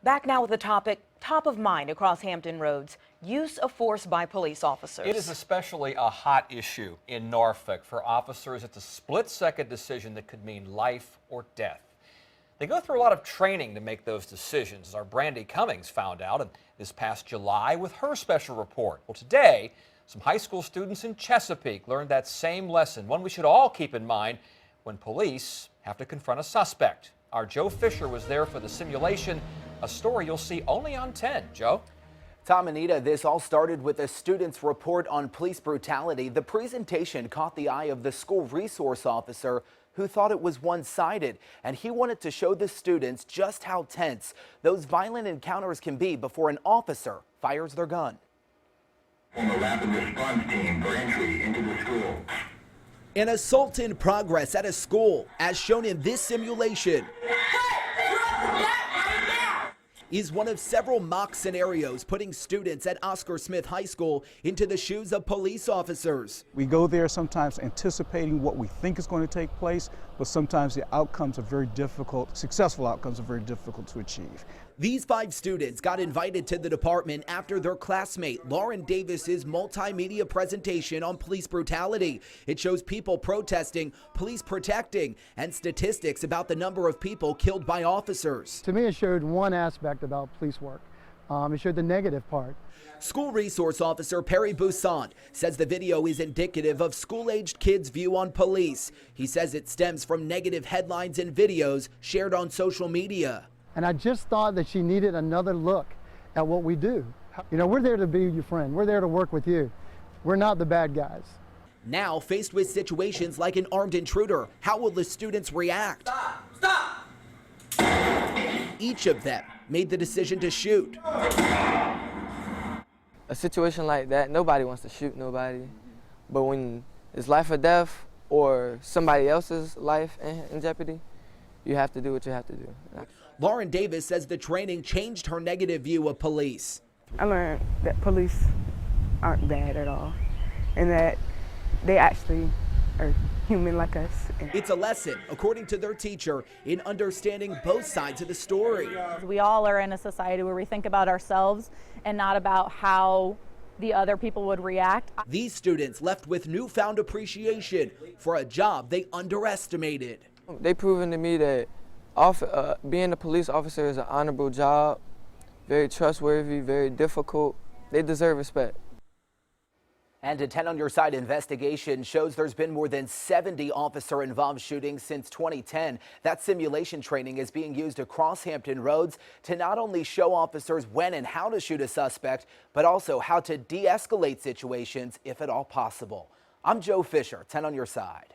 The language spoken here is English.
Back now with the topic top of mind across Hampton roads, use of force by police officers. It is especially a hot issue in Norfolk. For officers, it's a split-second decision that could mean life or death. They go through a lot of training to make those decisions, as our Brandy Cummings found out this past July with her special report. Well, today, some high school students in Chesapeake learned that same lesson, one we should all keep in mind when police have to confront a suspect. Our Joe Fisher was there for the simulation, a story you'll see only on 10. Joe? Tom, Anita, this all started with a student's report on police brutality. The presentation caught the eye of the school resource officer who thought it was one-sided, and he wanted to show the students just how tense those violent encounters can be before an officer fires their gun. On the rapid response team for entry into the school. An assault in progress at a school, as shown in this simulation, is one of several mock scenarios putting students at Oscar Smith High School into the shoes of police officers. We go there sometimes anticipating what we think is going to take place, but sometimes the outcomes are very difficult, successful outcomes are very difficult to achieve. These 5 students got invited to the department after their classmate Lauren Davis's multimedia presentation on police brutality. It shows people protesting, police protecting, and statistics about the number of people killed by officers. To me, it showed one aspect about police work. It showed the negative part. School resource officer Perry Boussant says the video is indicative of school-aged kids' view on police. He says it stems from negative headlines and videos shared on social media. And I just thought that she needed another look at what we do. You know, we're there to be your friend. We're there to work with you. We're not the bad guys. Now, faced with situations like an armed intruder, how will the students react? Stop! Each of them made the decision to shoot. A situation like that, nobody wants to shoot nobody. But when it's life or death or somebody else's life in jeopardy, you have to do what you have to do. Lauren Davis says the training changed her negative view of police. I learned that police aren't bad at all and that they actually are human like us. It's a lesson, according to their teacher, in understanding both sides of the story. We all are in a society where we think about ourselves and not about how the other people would react. These students left with newfound appreciation for a job they underestimated. They proven to me that being a police officer is an honorable job, very trustworthy, very difficult. They deserve respect. And a 10 on Your Side investigation shows there's been more than 70 officer-involved shootings since 2010. That simulation training is being used across Hampton roads to not only show officers when and how to shoot a suspect, but also how to de-escalate situations if at all possible. I'm Joe Fisher, 10 on Your Side.